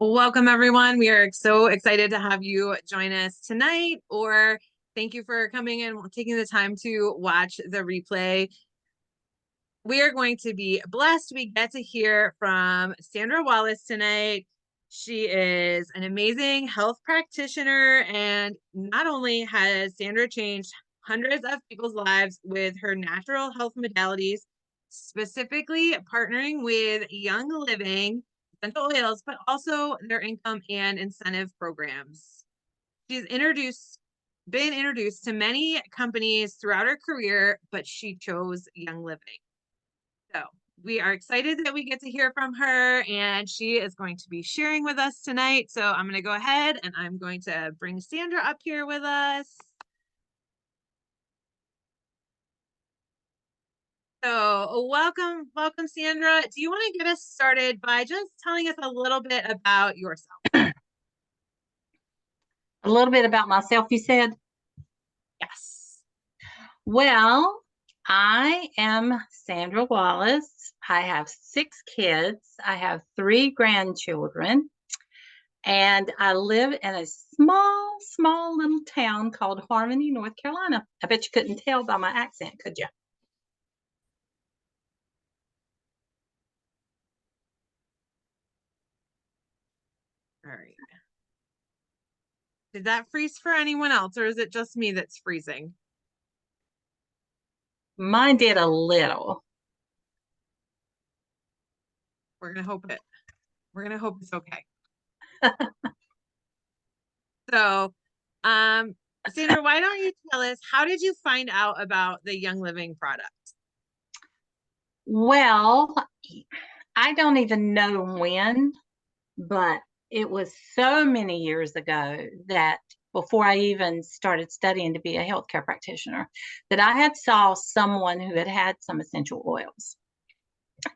Welcome, everyone. We are so excited to have you join us tonight, or thank you for coming and taking the time to watch the replay. We are going to be blessed. We get to hear from Sandra Wallace tonight. She is an amazing health practitioner, and not only has Sandra changed hundreds of people's lives with her natural health modalities, specifically partnering with Young Living essential oils, but also their income and incentive programs. She's been introduced to many companies throughout her career, but she chose Young Living. So we are excited that we get to hear from her, and she is going to be sharing with us tonight. So I'm going to go ahead and I'm going to bring Sandra up here with us. So welcome, Sandra. Do you want to get us started by just telling us a little bit about yourself? A little bit about myself, you said? Yes. Well, I am Sandra Wallace. I have 6 kids. I have 3 grandchildren. And I live in a small little town called Harmony, North Carolina. I bet you couldn't tell by my accent, could you? All right. Did that freeze for anyone else, or is it just me that's freezing? Mine did a little. We're gonna hope it's okay. So, Sandra, why don't you tell us, how did you find out about the Young Living product? Well, I don't even know when, but it was so many years ago that before I even started studying to be a healthcare practitioner, that I had saw someone who had some essential oils.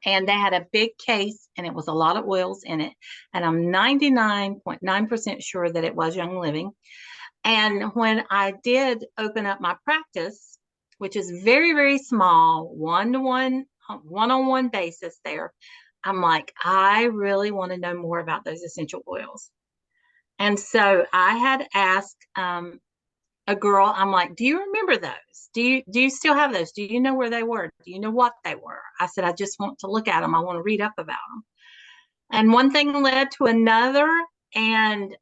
And they had a big case, and it was a lot of oils in it. And I'm 99.9% sure that it was Young Living. And when I did open up my practice, which is very, very small, one-on-one basis there, I'm like, I really want to know more about those essential oils. And so I had asked a girl, I'm like, do you remember those? Do you still have those? Do you know where they were? Do you know what they were? I said, I just want to look at them. I want to read up about them. And one thing led to another. And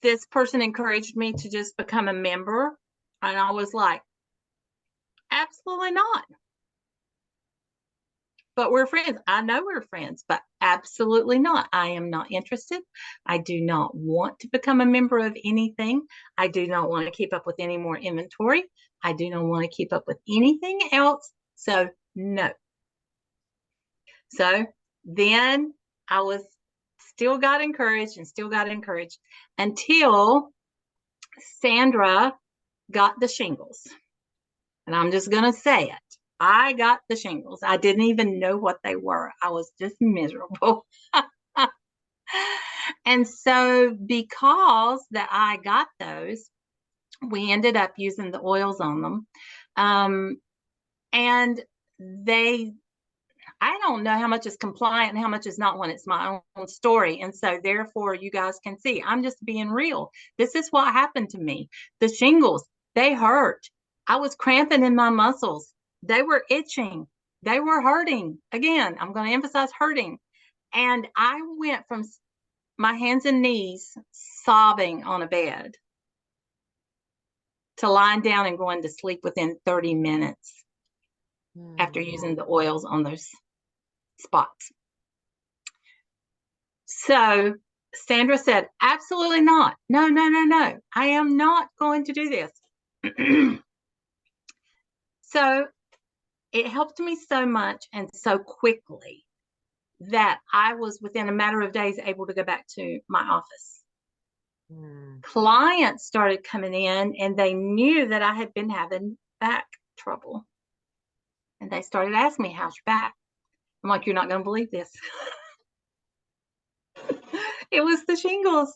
this person encouraged me to just become a member. And I was like, absolutely not. But we're friends. I know we're friends, but absolutely not. I am not interested. I do not want to become a member of anything. I do not want to keep up with any more inventory. I do not want to keep up with anything else. So, no. So then I still got encouraged until Sandra got the shingles. And I'm just going to say it. I got the shingles. I didn't even know what they were. I was just miserable. And so because that I got those, we ended up using the oils on them. And I don't know how much is compliant and how much is not when it's my own story. And so therefore you guys can see, I'm just being real. This is what happened to me. The shingles, they hurt. I was cramping in my muscles. They were itching. They were hurting. Again, I'm going to emphasize hurting. And I went from my hands and knees sobbing on a bed to lying down and going to sleep within 30 minutes after using the oils on those spots. So Sandra said, absolutely not. No. I am not going to do this. So it helped me so much and so quickly that I was within a matter of days able to go back to my office. Clients started coming in and they knew that I had been having back trouble. And they started asking me, how's your back? I'm like, you're not going to believe this. It was the shingles.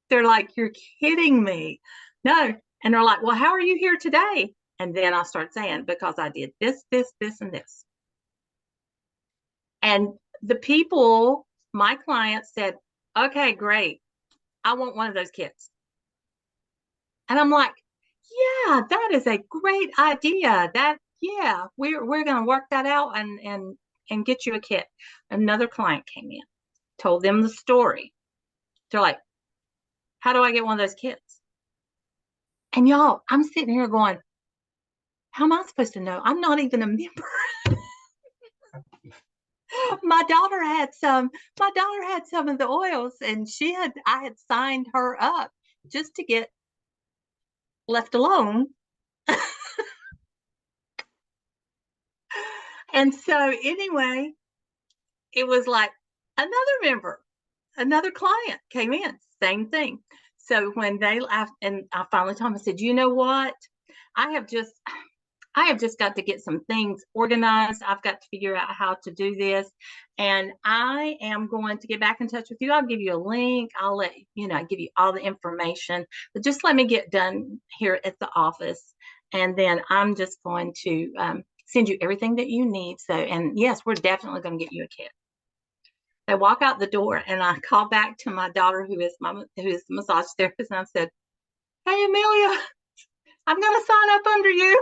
They're like, you're kidding me. No. And they're like, well, how are you here today? And then I start saying, because I did this, and this. And the people my client said, okay, great. I want one of those kits. And I'm like, yeah, that is a great idea. Yeah, we're going to work that out and get you a kit. Another client came in, told them the story. They're like, how do I get one of those kits? And y'all, I'm sitting here going, how am I supposed to know? I'm not even a member. My daughter had some of the oils, and I had signed her up just to get left alone. And so anyway, it was like another client came in, same thing. So when I finally told them, I said, you know what? I have just got to get some things organized. I've got to figure out how to do this. And I am going to get back in touch with you. I'll give you a link. I'll give you all the information, but just let me get done here at the office. And then I'm just going to send you everything that you need. So, and yes, we're definitely going to get you a kit. I walk out the door and I call back to my daughter, who is the massage therapist. And I said, hey, Amelia, I'm going to sign up under you.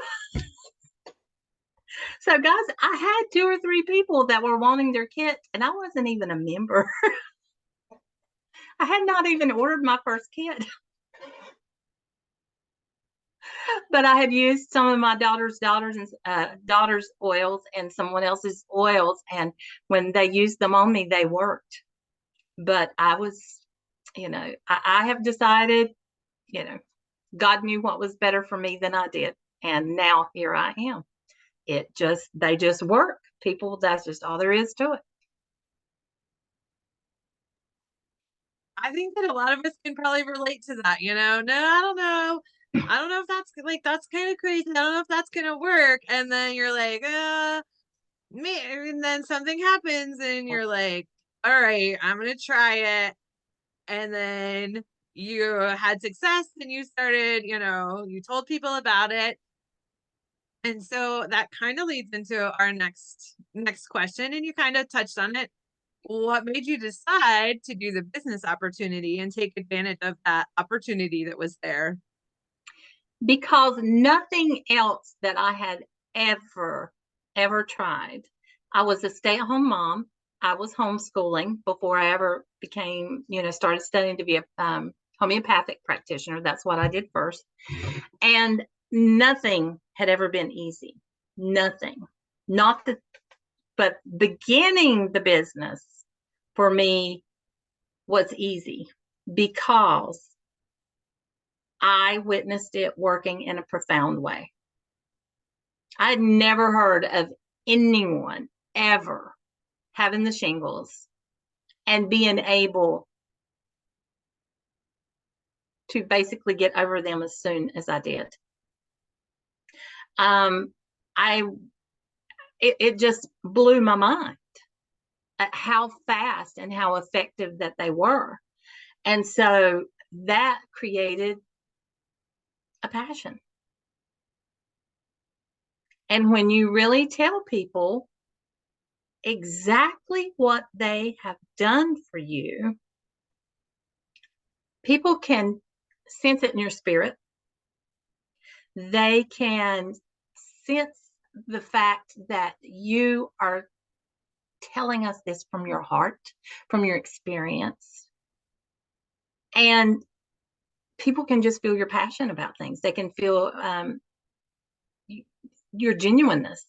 So, guys, I had 2 or 3 people that were wanting their kit, and I wasn't even a member. I had not even ordered my first kit. But I had used some of my daughter's oils and someone else's oils, and when they used them on me, they worked. But I was, I have decided, God knew what was better for me than I did, and now here I am. They just work. People, that's just all there is to it. I think that a lot of us can probably relate to that, No, I don't know. I don't know if that's kind of crazy. I don't know if that's gonna work. And then you're like, me, and then something happens and you're like, all right, I'm gonna try it. And then you had success and you started, you told people about it. And so that kind of leads into our next question, and you kind of touched on it. What made you decide to do the business opportunity and take advantage of that opportunity that was there? Because nothing else that I had ever tried. I was a stay-at-home mom. I was homeschooling before I ever became, started studying to be a homeopathic practitioner. That's what I did first. And nothing had ever been easy. Nothing. But beginning the business for me was easy because I witnessed it working in a profound way. I had never heard of anyone ever having the shingles and being able to basically get over them as soon as I did. It just blew my mind at how fast and how effective that they were. And so that created a passion. And when you really tell people exactly what they have done for you, people can sense it in your spirit. They can sense the fact that you are telling us this from your heart, from your experience. And people can just feel your passion about things. They can feel your genuineness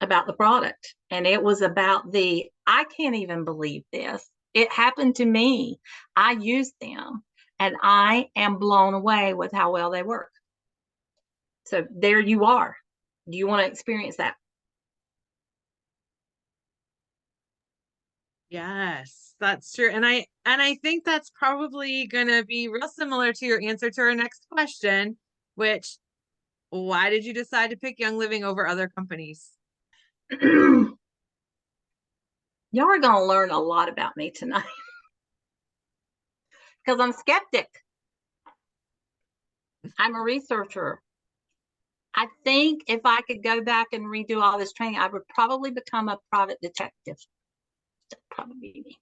about the product. And it was about I can't even believe this. It happened to me. I used them and I am blown away with how well they work. So there you are. Do you want to experience that? Yes, that's true. And I think that's probably going to be real similar to your answer to our next question, which, why did you decide to pick Young Living over other companies? Y'all are going to learn a lot about me tonight because I'm skeptic. I'm a researcher. I think if I could go back and redo all this training, I would probably become a private detective. probably be me.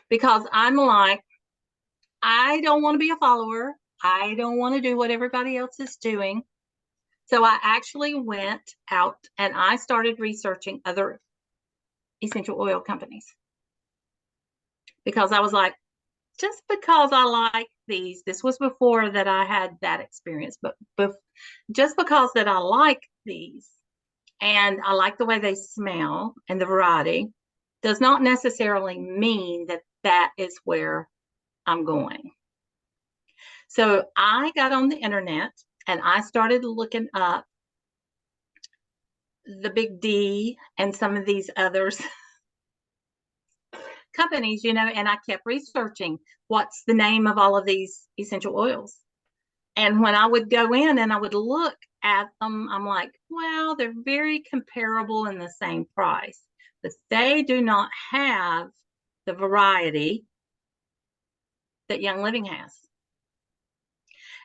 Because I'm like, I don't want to be a follower. I don't want to do what everybody else is doing. So I actually went out and I started researching other essential oil companies because I was like, just because I like these, this was before that I had that experience, but just because that I like these and I like the way they smell and the variety does not necessarily mean that that is where I'm going. So I got on the internet and I started looking up the Big D and some of these others companies, and I kept researching what's the name of all of these essential oils. And when I would go in and I would look at them, I'm like, well, they're very comparable in the same price, but they do not have the variety that Young Living has.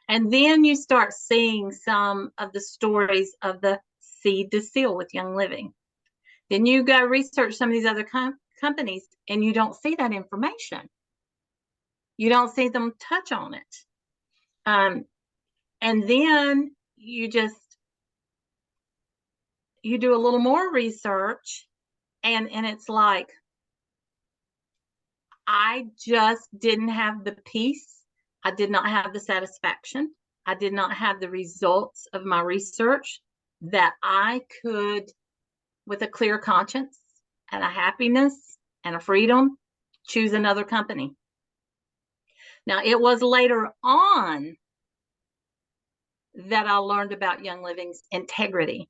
And then you start seeing some of the stories of the seed to seal with Young Living. Then you go research some of these other companies and you don't see that information. You don't see them touch on it. And then you do a little more research and it's like, I just didn't have the peace. I did not have the satisfaction. I did not have the results of my research that I could, with a clear conscience and a happiness and a freedom, choose another company. Now, it was later on that I learned about Young Living's integrity.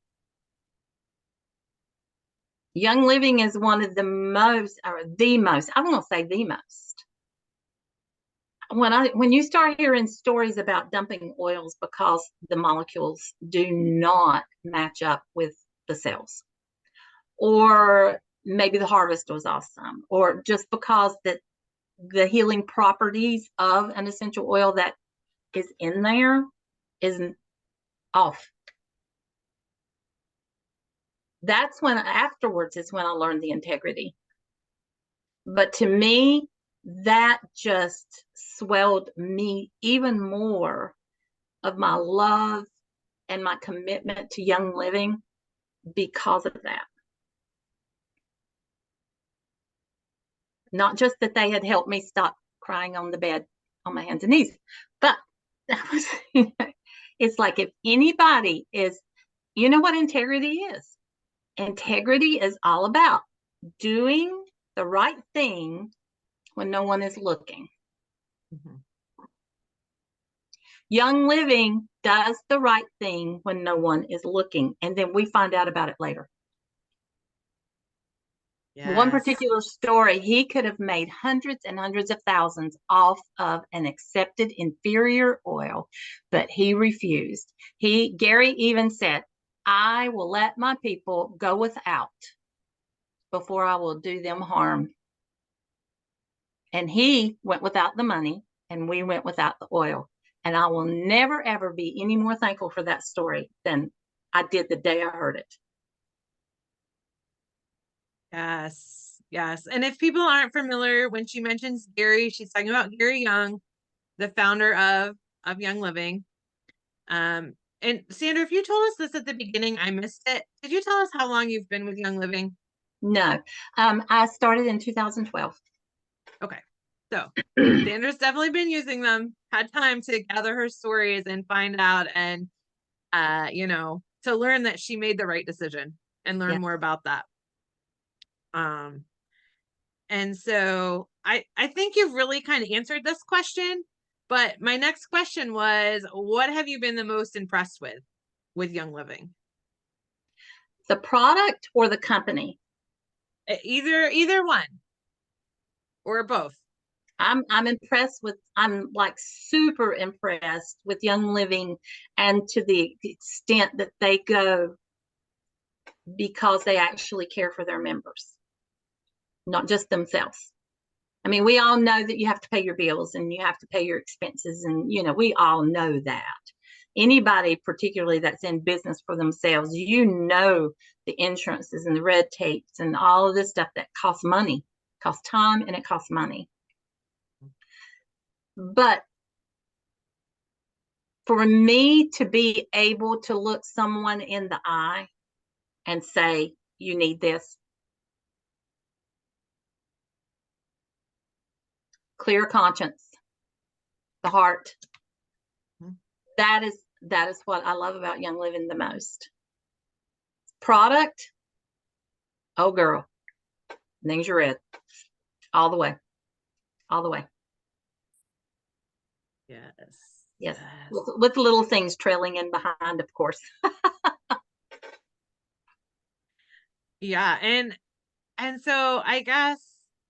Young Living is one of the most, or the most, I won't say the most. When you start hearing stories about dumping oils because the molecules do not match up with the cells, or maybe the harvest was awesome, or just because that the healing properties of an essential oil that is in there isn't off. That's when afterwards is when I learned the integrity. But to me, that just swelled me even more of my love and my commitment to Young Living because of that. Not just that they had helped me stop crying on the bed on my hands and knees, but that was, it's like if anybody is, you know what integrity is? Integrity is all about doing the right thing when no one is looking. Mm-hmm. Young Living does the right thing when no one is looking, and then we find out about it later. Yes. One particular story, he could have made hundreds and hundreds of thousands off of an accepted inferior oil, but he refused. Gary even said, I will let my people go without before I will do them harm. And he went without the money and we went without the oil. And I will never, ever be any more thankful for that story than I did the day I heard it. Yes, yes. And if people aren't familiar, when she mentions Gary, she's talking about Gary Young, the founder of Young Living. And Sandra, if you told us this at the beginning, I missed it. Did you tell us how long you've been with Young Living? No, I started in 2012. Okay. So Sandra's definitely been using them, had time to gather her stories and find out and, to learn that she made the right decision and learn more about that. And so I think you've really kind of answered this question, but my next question was, what have you been the most impressed with Young Living? The product or the company? Either one or both. I'm impressed with, I'm like super impressed with Young Living, and to the extent that they go because they actually care for their members, not just themselves. I mean, we all know that you have to pay your bills and you have to pay your expenses, and we all know that. anybody, particularly that's in business for themselves, the insurances and the red tapes and all of this stuff that costs money, costs time, and it costs money. But for me to be able to look someone in the eye and say, you need this, clear conscience, the heart, that is what I love about Young Living the most. Product, oh girl, things are red all the way, all the way. Yes. With little things trailing in behind, of course. Yeah, and so I guess,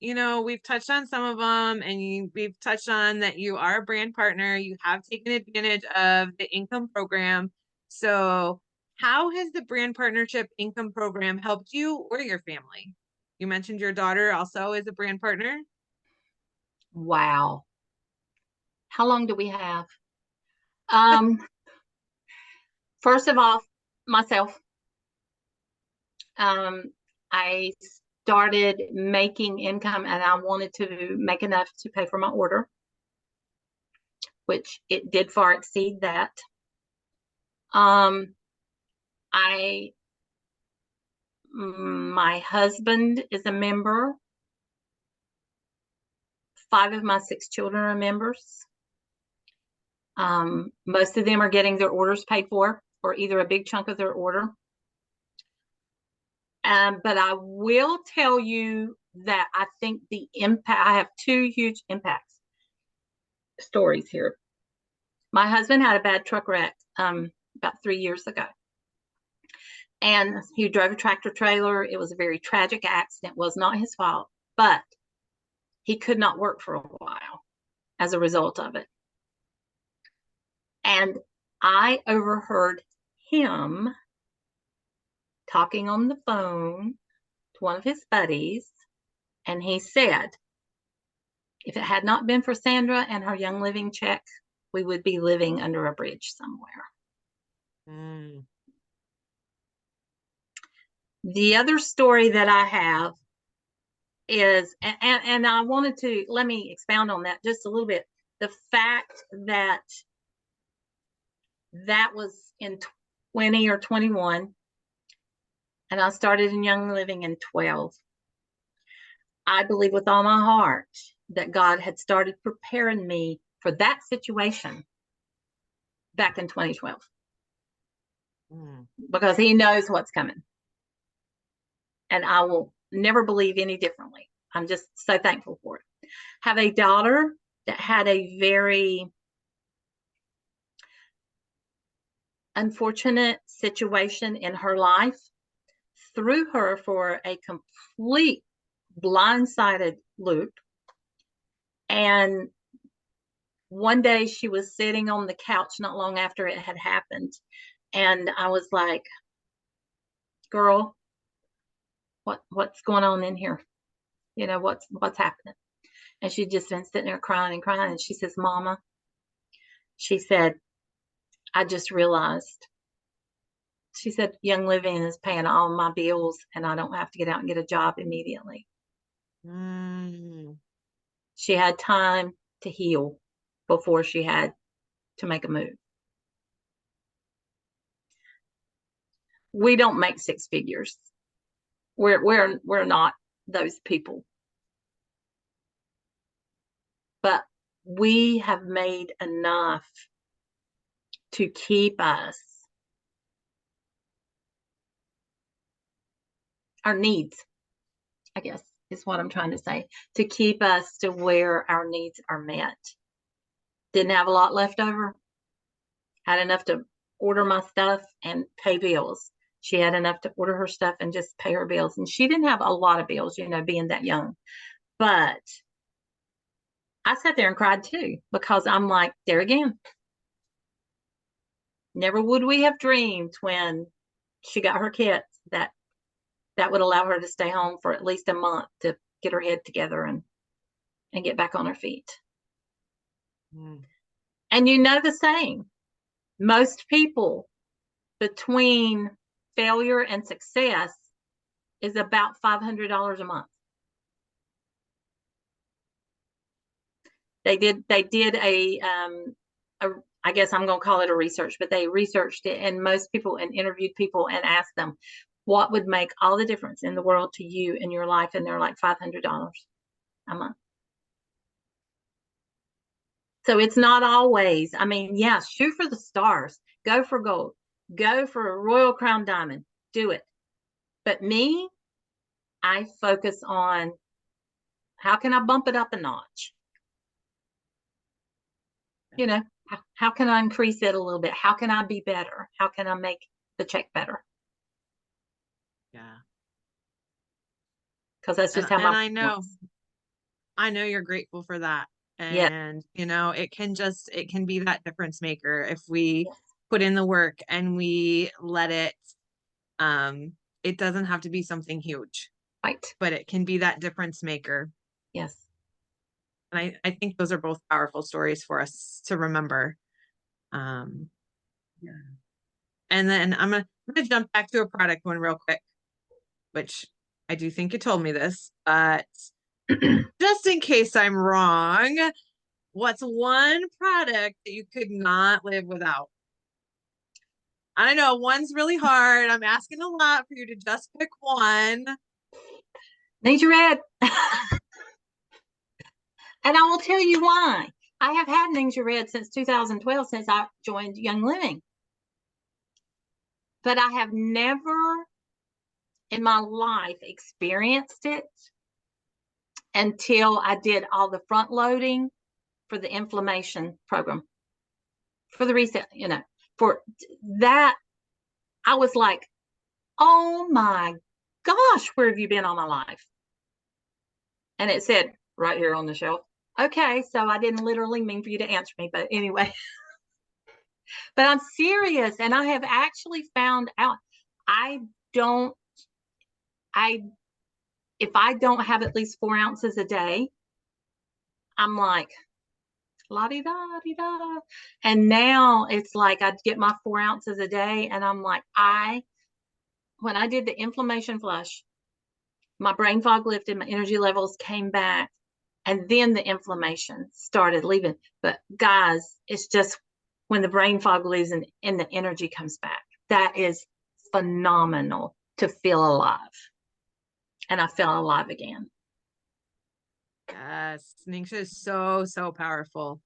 we've touched on some of them, and we've touched on that you are a brand partner. You have taken advantage of the income program. So how has the brand partnership income program helped you or your family? You mentioned your daughter also is a brand partner. Wow. How long do we have? First of all, myself. I started making income and I wanted to make enough to pay for my order, which it did far exceed that. My husband is a member. 5 of my 6 children are members. Most of them are getting their orders paid for, or either a big chunk of their order. But I will tell you that I think the impact, I have 2 huge impacts stories here. My husband had a bad truck wreck about 3 years ago. And he drove a tractor trailer. It was a very tragic accident. It was not his fault, but he could not work for a while as a result of it. And I overheard him talking on the phone to one of his buddies, and he said, if it had not been for Sandra and her Young Living check, we would be living under a bridge somewhere. The other story that I have is, and I wanted to, let me expound on that just a little bit. The fact that was in 20 or 21, and I started in Young Living in 12. I believe with all my heart that God had started preparing me for that situation back in 2012. Because he knows what's coming. And I will never believe any differently. I'm just so thankful for it. Have a daughter that had a very unfortunate situation in her life, threw her for a complete blindsided loop. And one day she was sitting on the couch not long after it had happened. And I was like, girl, what's going on in here? What's happening? And she'd just been sitting there crying and crying. And she says, Mama, she said, I just realized, she said, Young Living is paying all my bills and I don't have to get out and get a job immediately. She had time to heal before she had to make a move. We don't make 6 figures. We're not those people. But we have made enough to keep us, our needs, I guess is what I'm trying to say, to keep us to where our needs are met. Didn't have a lot left over. Had enough to order my stuff and pay bills. She had enough to order her stuff and just pay her bills. And she didn't have a lot of bills, being that young. But I sat there and cried too, because I'm like, there again. Never would we have dreamed when she got her kits that would allow her to stay home for at least a month to get her head together and get back on her feet. And the saying, Most people between failure and success is about $500 a month. They did a I guess I'm going to call it a research, but they researched it and most people and interviewed people and asked them what would make all the difference in the world to you in your life, and they're like $500 a month. So it's not always, I mean, yeah, shoot for the stars, go for gold, go for a Royal Crown Diamond, do it. But me, I focus on how can I bump it up a notch? You know, how can I increase it a little bit? How can I be better? How can I make the check better? Yeah. Because that's just how And my I know you're grateful for that. yeah, And, it can be that difference maker if we yes, put in the work and we let it, it doesn't have to be something huge, right, but it can be that difference maker. yes. And I think those are both powerful stories for us to remember. Um, yeah. And then I'm gonna jump back to a product one real quick, which I do think you told me this, but just in case I'm wrong, what's one product that you could not live without? I know one's really hard. I'm asking a lot for you to just pick one. Nature Red. And I will tell you why. I have had Ninja Red since 2012, since I joined Young Living. But I have never in my life experienced it until I did all the front loading for the inflammation program, for the reset, for that. I was like, oh my gosh, where have you been all my life? And it said right here on the shelf. Okay, so I didn't literally mean for you to answer me, but anyway. But I'm serious, and I have actually found out I don't, I, if I don't have at least 4 ounces a day, I'm like, la di da di da. And now it's like I get my 4 ounces a day, and I'm like, when I did the inflammation flush, my brain fog lifted, my energy levels came back, and then the inflammation started leaving. But guys, it's just when the brain fog leaves and the energy comes back, that is phenomenal to feel alive. And I felt alive again. Yes, Ningxia is so, so powerful.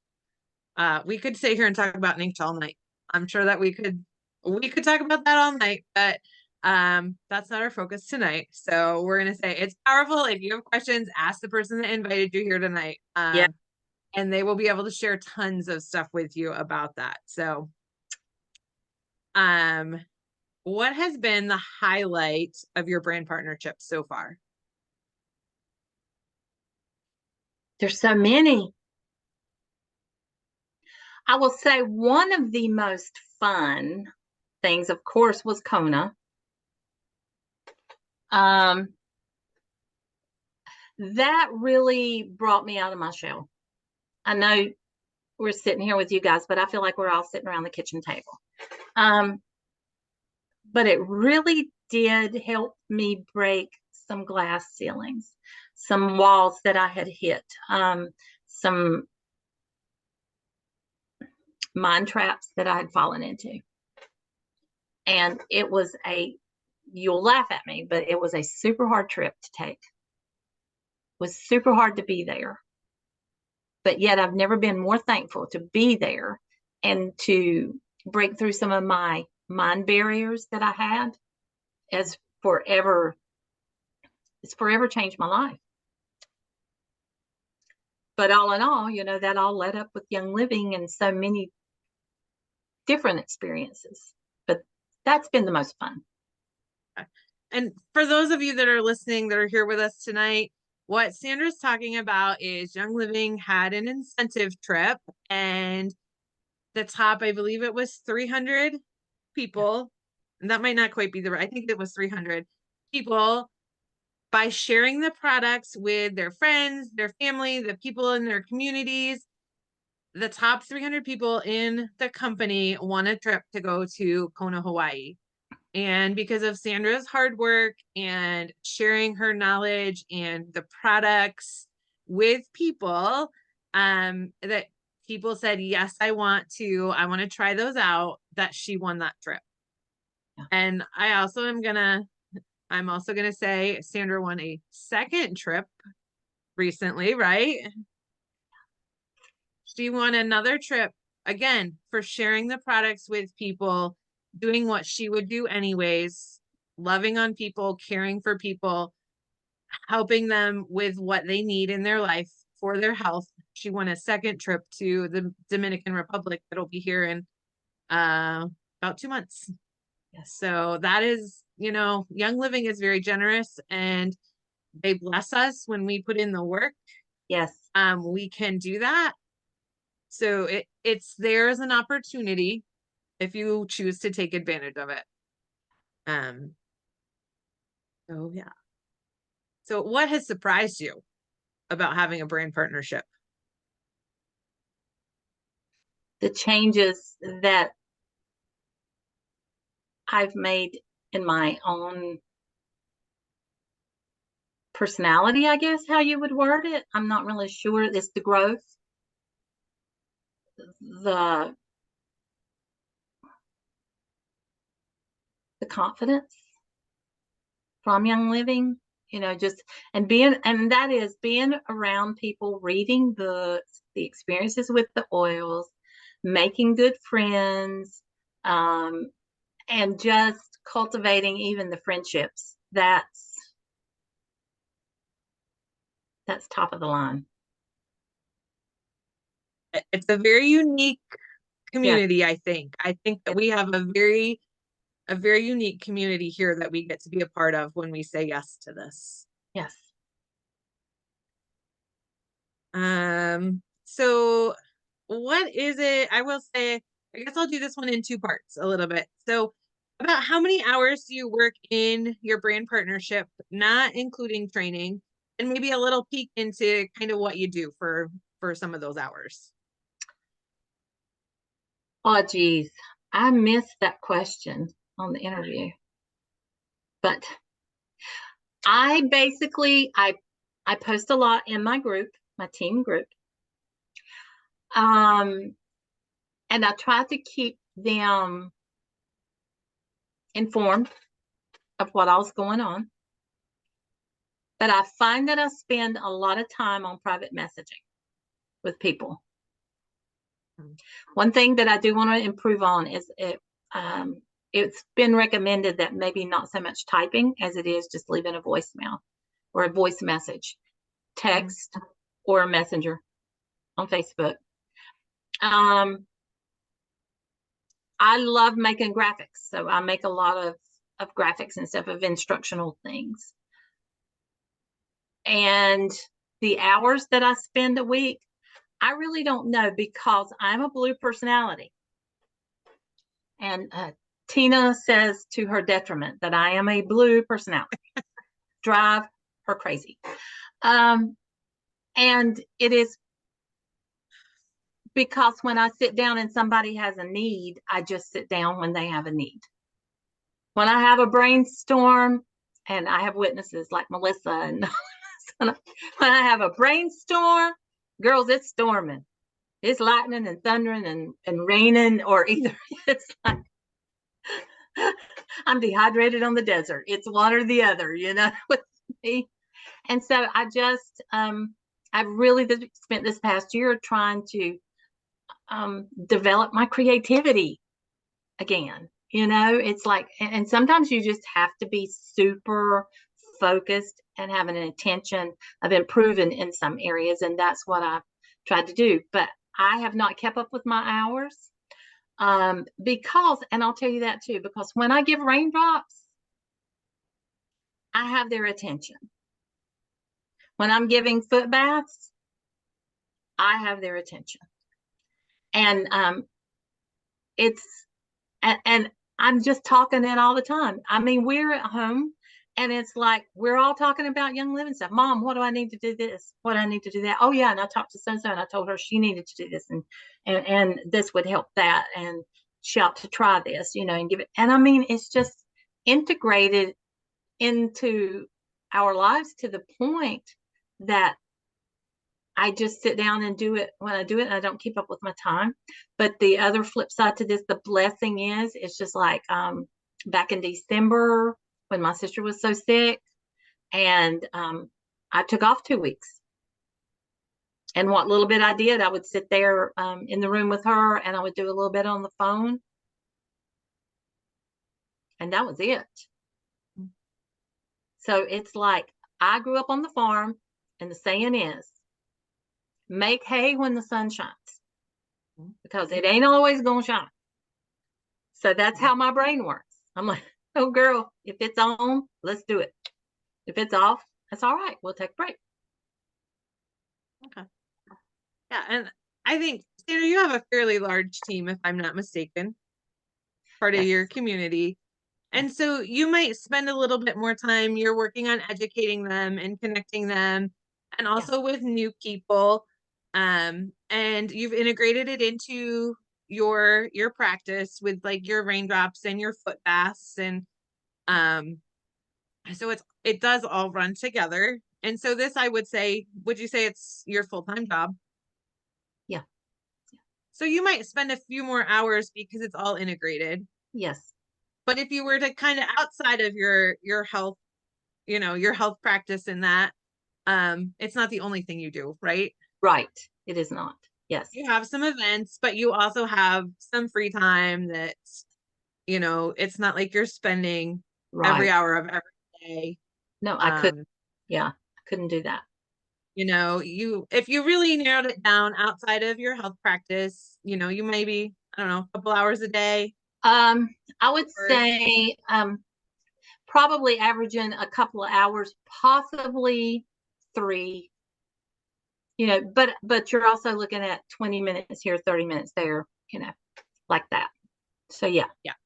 We could sit here and talk about Ningxia all night. I'm sure that we could talk about that all night, but that's not our focus tonight. So we're gonna say it's powerful. If you have questions, ask the person that invited you here tonight. Yeah. And they will be able to share tons of stuff with you about that. So um what has been the highlight of your brand partnership so far? There's so many. I will say one of the most fun things, of course, was Kona. That really brought me out of my shell. I know we're sitting here with you guys, but I feel like we're all sitting around the kitchen table. But it really did help me break some glass ceilings, some walls that I had hit, some mind traps that I had fallen into. And it was you'll laugh at me, but it was a super hard trip to take. It was super hard to be there. But yet I've never been more thankful to be there and to break through some of my mind barriers that I had. As forever, it's forever changed my life. But all in all, that all led up with Young Living and so many different experiences. But that's been the most fun. And for those of you that are listening that are here with us tonight, what Sandra's talking about is Young Living had an incentive trip, and the top, I believe it was 300 people. And that might not quite be I think it was 300 people. By sharing the products with their friends, their family, the people in their communities, the top 300 people in the company won a trip to go to Kona, Hawaii. And because of Sandra's hard work and sharing her knowledge and the products with people, that people said, yes, I want to try those out, that she won that trip. Yeah. And I'm also gonna say Sandra won a second trip recently, right? She won another trip again for sharing the products with people, doing what she would do anyways, loving on people, caring for people, helping them with what they need in their life for their health. She won a second trip to the Dominican Republic that'll be here in about 2 months. Yes. So that is, Young Living is very generous, and they bless us when we put in the work. Yes. We can do that. So it's there as an opportunity if you choose to take advantage of it. Um, so yeah. So what has surprised you about having a brand partnership? The changes that I've made in my own personality, I guess how you would word it. I'm not really sure. It's the growth, the confidence from Young Living, just and that is being around people, reading books, the experiences with the oils, making good friends, and just cultivating even the friendships. That's top of the line. It's a very unique Yes. community, I think. I think that we have a very unique community here that we get to be a part of when we say yes to this. Yes. So what is it? I will say, I guess I'll do this one in two parts a little bit. So about how many hours do you work in your brand partnership, not including training, and maybe a little peek into kind of what you do for some of those hours? Oh, geez. I missed that question on the interview. But I post a lot in my group, my team group. And I try to keep them informed of what all's going on. But I find that I spend a lot of time on private messaging with people. One thing that I do want to improve on is it's been recommended that maybe not so much typing as it is just leaving a voicemail or a voice message, text, or a messenger on Facebook. I love making graphics, so I make a lot of graphics and stuff of instructional things. And the hours that I spend a week, I really don't know because I'm a blue personality. And Tina says to her detriment that I am a blue personality. Drive her crazy. And it is because when I sit down and somebody has a need, I just sit down when they have a need. When I have a brainstorm, and I have witnesses like Melissa, and when I have a brainstorm, girls, it's storming. It's lightning and thundering and raining, or either it's like I'm dehydrated on the desert. It's one or the other, with me. And so I've really spent this past year trying to develop my creativity again. It's like, and sometimes you just have to be super focused and have an intention of improving in some areas. And that's what I've tried to do. But I have not kept up with my hours because, and I'll tell you that too, because when I give raindrops, I have their attention. When I'm giving foot baths, I have their attention. And and I'm just talking it all the time. I mean, we're at home And it's like, we're all talking about Young Living stuff. Mom, what do I need to do this? What do I need to do that? Oh yeah. And I talked to so-and-so and I told her she needed to do this and this would help that. And she ought to try this, and give it. And I mean, it's just integrated into our lives to the point that I just sit down and do it when I do it, and I don't keep up with my time. But the other flip side to this, the blessing is, it's just like back in December when my sister was so sick, and I took off 2 weeks. And what little bit I did, I would sit there in the room with her, and I would do a little bit on the phone, and that was it. So it's like I grew up on the farm, and the saying is, make hay when the sun shines, because it ain't always gonna shine. So that's how my brain works. I'm like, oh girl, if it's on, let's do it. If it's off, that's all right. We'll take a break. Okay. Yeah, and I think, Sandra, you have a fairly large team, if I'm not mistaken, part of Yes. your community. And so you might spend a little bit more time, you're working on educating them and connecting them, and also with new people. And you've integrated it into your practice with like your raindrops and your foot baths. And so it does all run together. And so this, I would say, would you say it's your full-time job? Yeah. So you might spend a few more hours because it's all integrated. Yes. But if you were to kind of outside of your health, your health practice in that, it's not the only thing you do, right? Right. It is not. Yes. You have some events, but you also have some free time that, it's not like you're spending every Right. hour of every day. No, I couldn't. Yeah, I couldn't do that. If you really narrowed it down outside of your health practice, you maybe, I don't know, a couple hours a day. I would Or say probably averaging a couple of hours, possibly 3. But you're also looking at 20 minutes here, 30 minutes there, like that. So yeah. yeah.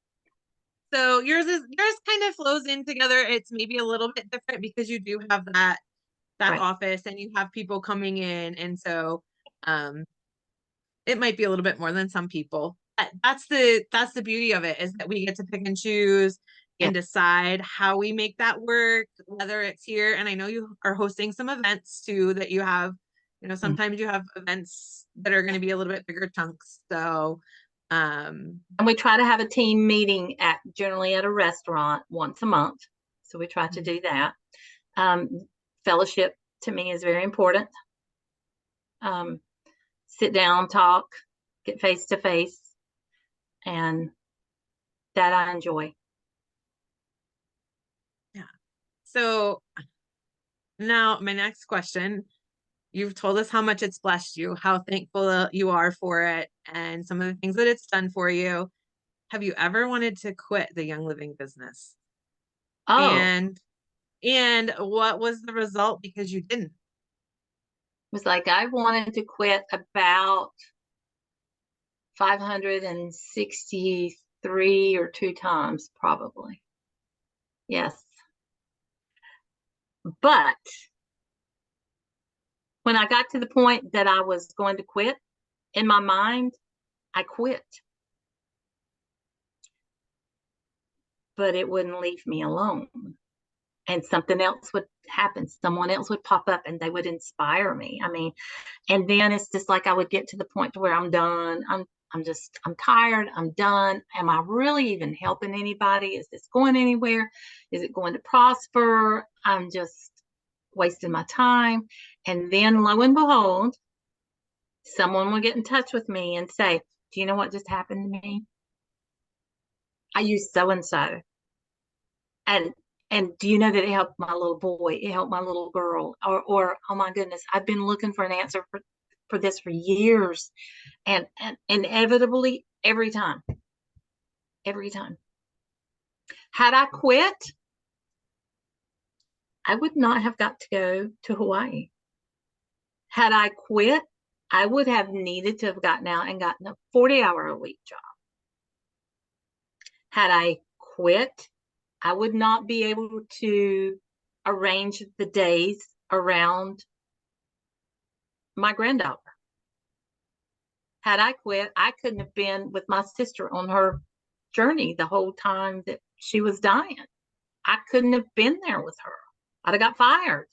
So yours kind of flows in together. It's maybe a little bit different because you do have that Right. office and you have people coming in, and so it might be a little bit more than some people. That's the beauty of it, is that we get to pick and choose Yeah. and decide how we make that work, whether it's here. And I know you are hosting some events too that you have, sometimes you have events that are going to be a little bit bigger chunks. So and we try to have a team meeting generally at a restaurant once a month. So we try to do that. Fellowship to me is very important. Sit down, talk, get face to face, and that I enjoy. yeah. So now my next question, you've told us how much it's blessed you, how thankful you are for it, and some of the things that it's done for you. Have you ever wanted to quit the Young Living business? Oh, And what was the result because you didn't? it was like I wanted to quit about 563 or 2 times, probably. Yes. But when I got to the point that I was going to quit, in my mind, I quit. But it wouldn't leave me alone. And something else would happen. Someone else would pop up and they would inspire me. I mean, and then it's just like I would get to the point to where I'm done. I'm tired. I'm done. Am I really even helping anybody? Is this going anywhere? Is it going to prosper? I'm just wasting my time. And then lo and behold, someone will get in touch with me and say, do you know what just happened to me? I used so and so. And do you know that it helped my little boy? It helped my little girl. Or oh my goodness, I've been looking for an answer for this for years. And inevitably, every time. Had I quit, I would not have got to go to Hawaii. Had I quit, I would have needed to have gotten out and gotten a 40-hour-a-week job. Had I quit, I would not be able to arrange the days around my granddaughter. Had I quit, I couldn't have been with my sister on her journey the whole time that she was dying. I couldn't have been there with her. I'd have got fired.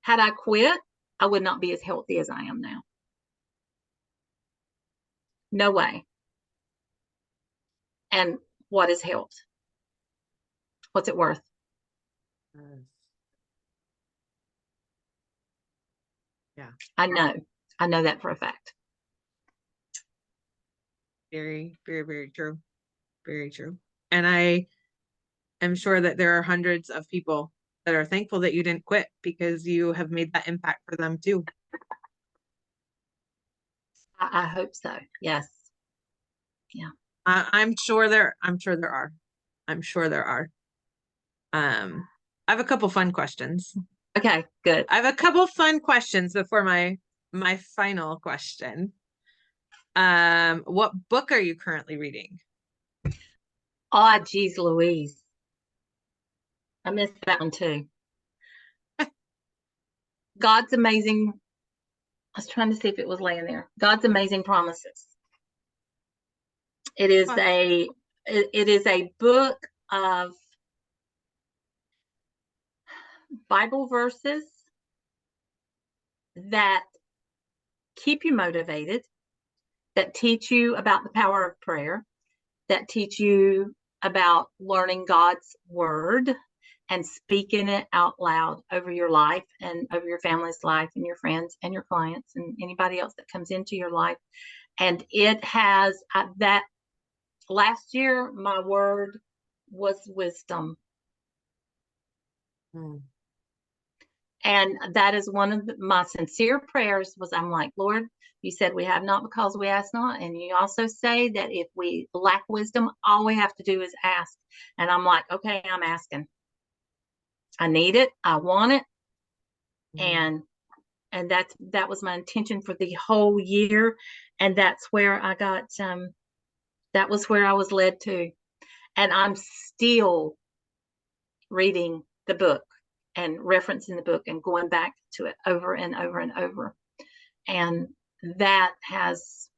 Had I quit, I would not be as healthy as I am now. No way. And what is health? What's it worth? Yeah. I know that for a fact. Very, very, very true. Very true. And I am sure that there are hundreds of people that are thankful that you didn't quit because you have made that impact for them too. I hope so. Yes. Yeah. I'm sure there are. I'm sure there are. I have a couple fun questions. Okay, good. I have a couple fun questions before my final question. What book are you currently reading? Oh, geez, Louise. I missed that one too. God's Amazing. I was trying to see if it was laying there. God's Amazing Promises. It is a book of Bible verses that keep you motivated, that teach you about the power of prayer, that teach you about learning God's word and speaking it out loud over your life and over your family's life and your friends and your clients and anybody else that comes into your life. And it has that last year, my word was wisdom. And that is one of my sincere prayers was I'm like, Lord, you said we have not because we ask not. And you also say that if we lack wisdom, all we have to do is ask. And I'm like, okay, I'm asking. I need it. I want it. And that was my intention for the whole year. And that's where I got, that was where I was led to. And I'm still reading the book and referencing the book and going back to it over and over and over. And that has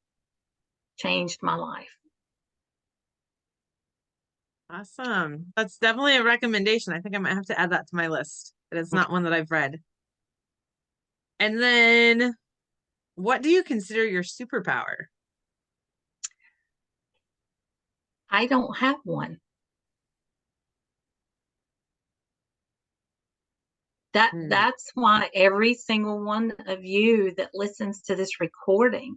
changed my life. Awesome. That's definitely a recommendation. I think I might have to add that to my list. But it's not one that I've read. And then what do you consider your superpower? I don't have one. That's why every single one of you that listens to this recording,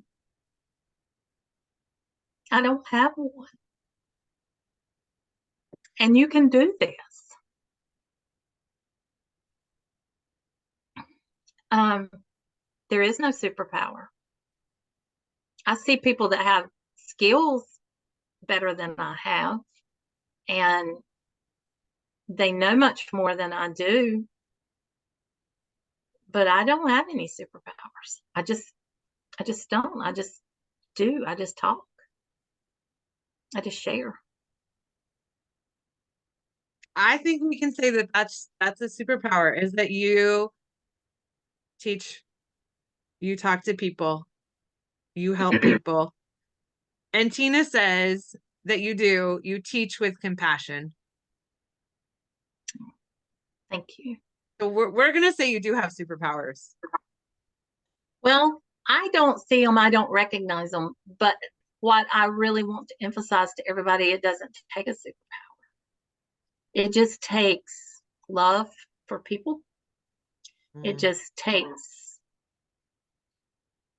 I don't have one. And you can do this. There is no superpower. I see people that have skills better than I have, and they know much more than I do, but I don't have any superpowers. I just don't. I just do. I just talk. I just share. I think we can say that that's a superpower is that you teach, you talk to people, you help people. And Tina says that you teach with compassion. Thank you. So we're going to say you do have superpowers. Well, I don't see them. I don't recognize them. But what I really want to emphasize to everybody, it doesn't take a superpower. It just takes love for people. It just takes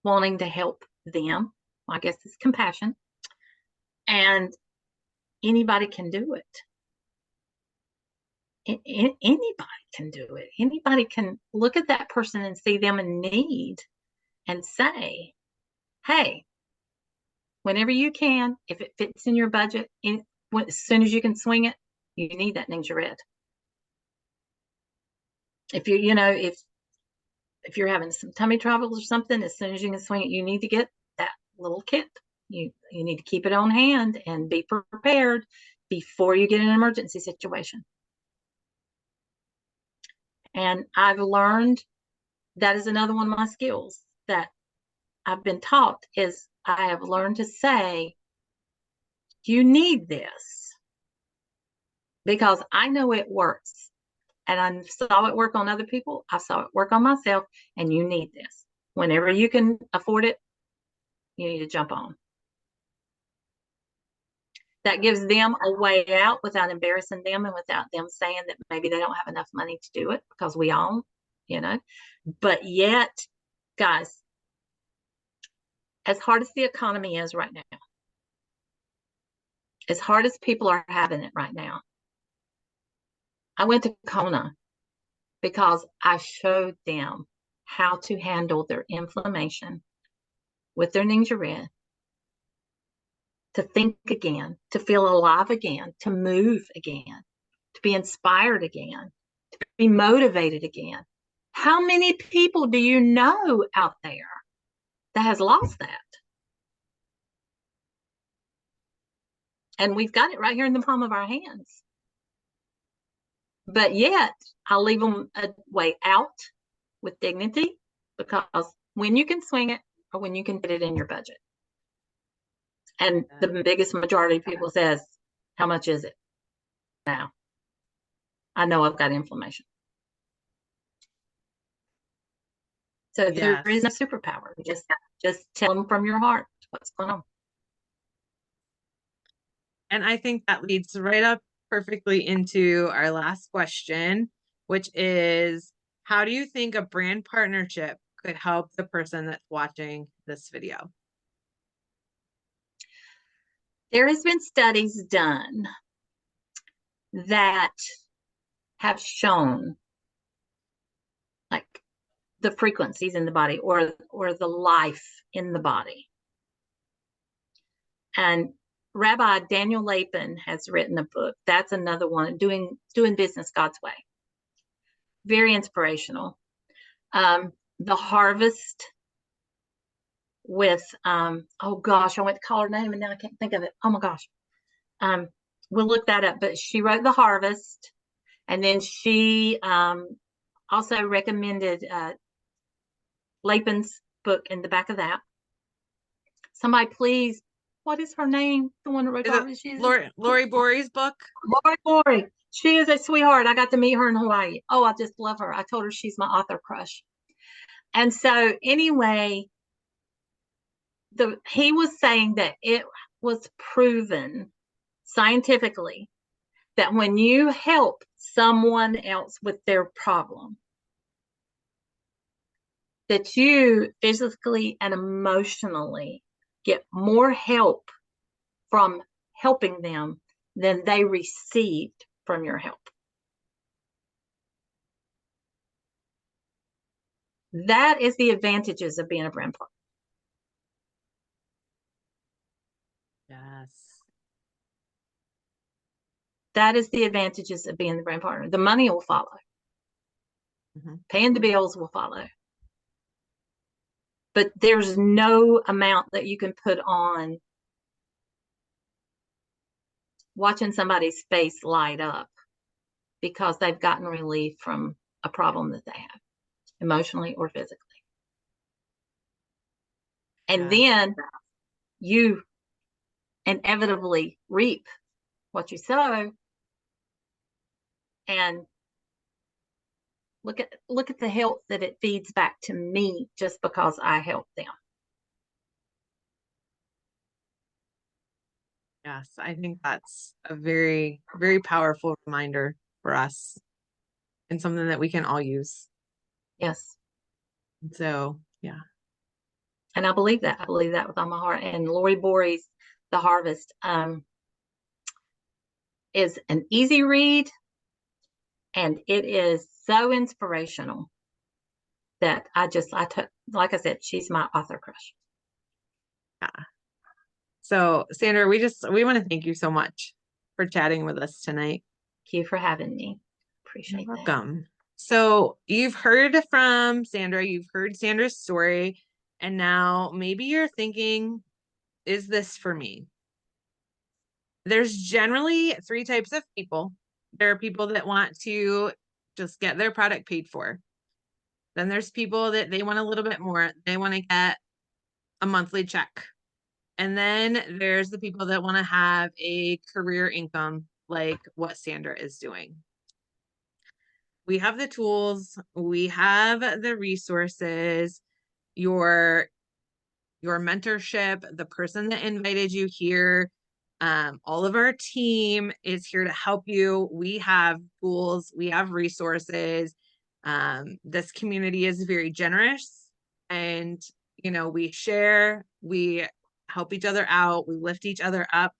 wanting to help them. I guess it's compassion. And anybody can do it. Anybody can do it. Anybody can look at that person and see them in need and say, hey, whenever you can, if it fits in your budget, as soon as you can swing it, you need that Ninja-Red. If if you're having some tummy troubles or something, as soon as you can swing it, you need to get that little kit. You need to keep it on hand and be prepared before you get in an emergency situation. And I've learned that is another one of my skills that I've been taught is I have learned to say, you need this because I know it works. And I saw it work on other people. I saw it work on myself, and you need this. Whenever you can afford it, you need to jump on. That gives them a way out without embarrassing them and without them saying that maybe they don't have enough money to do it, because we all, you know. But yet, guys, as hard as the economy is right now, as hard as people are having it right now, I went to Kona because I showed them how to handle their inflammation with their ninja red, to think again, to feel alive again, to move again, to be inspired again, to be motivated again. How many people do you know out there that has lost that? And we've got it right here in the palm of our hands. But yet, I'll leave them a way out with dignity, because when you can swing it or when you can fit it in your budget. And the biggest majority of people says, how much is it now? I know I've got inflammation. So there is no superpower. Just tell them from your heart what's going on. And I think that leads right up perfectly into our last question, which is, how do you think a brand partnership could help the person that's watching this video? There has been studies done that have shown like the frequencies in the body or the life in the body. And Rabbi Daniel Lapin has written a book. That's another one, Doing Business God's Way. Very inspirational. The Harvest with, oh gosh, I went to call her name and now I can't think of it. Oh my gosh. We'll look that up. But she wrote The Harvest. And then she also recommended Lapin's book in the back of that. Somebody please, what is her name? The one that wrote Harvest? Lori Bory's book? Lori Bory. She is a sweetheart. I got to meet her in Hawaii. Oh, I just love her. I told her she's my author crush. And so anyway, he was saying that it was proven scientifically that when you help someone else with their problem, that you physically and emotionally get more help from helping them than they received from your help. That is the advantages of being a brand partner. Yes. That is the advantages of being the brand partner. The money will follow. Paying the bills will follow. But there's no amount that you can put on watching somebody's face light up because they've gotten relief from a problem that they have, emotionally or physically. And then you inevitably reap what you sow. And look at the health that it feeds back to me just because I help them. Yes, I think that's a very, very powerful reminder for us and something that we can all use. Yes. So, yeah. And I believe that. I believe that with all my heart. And Lori Bory's The Harvest is an easy read, and it is so inspirational that I took, like I said, she's my author crush. Yeah. So, Sandra, we want to thank you so much for chatting with us tonight. Thank you for having me. Appreciate You're welcome. So you've heard from Sandra, you've heard Sandra's story, and now maybe you're thinking, is this for me? There's generally three types of people. There are people that want to just get their product paid for. Then there's people that they want a little bit more. They want to get a monthly check. And then there's the people that want to have a career income like what Sandra is doing. We have the tools, we have the resources, your mentorship, the person that invited you here, all of our team is here to help you. We have tools, we have resources. This community is very generous, and we share, we help each other out, we lift each other up.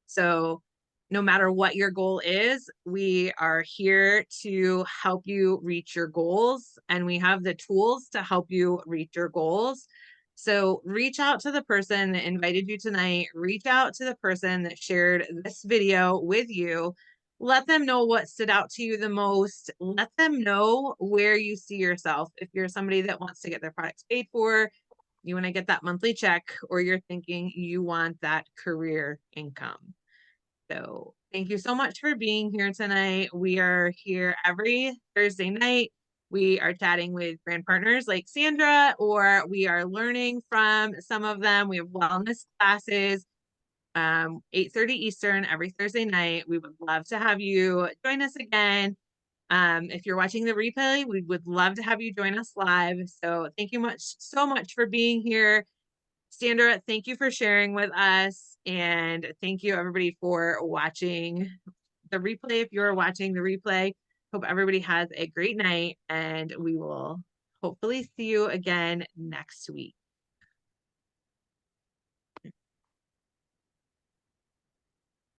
So no matter what your goal is, we are here to help you reach your goals, and we have the tools to help you reach your goals. So reach out to the person that invited you tonight. Reach out to the person that shared this video with you. Let them know what stood out to you the most. Let them know where you see yourself. If you're somebody that wants to get their products paid for, you want to get that monthly check, or you're thinking you want that career income. So thank you so much for being here tonight. We are here every Thursday night. We are chatting with brand partners like Sandra, or we are learning from some of them. We have wellness classes, 8:30 Eastern every Thursday night. We would love to have you join us again. If you're watching the replay, we would love to have you join us live. So thank you so much for being here. Sandra, thank you for sharing with us. And thank you, everybody, for watching the replay. If you're watching the replay, hope everybody has a great night, and we will hopefully see you again next week.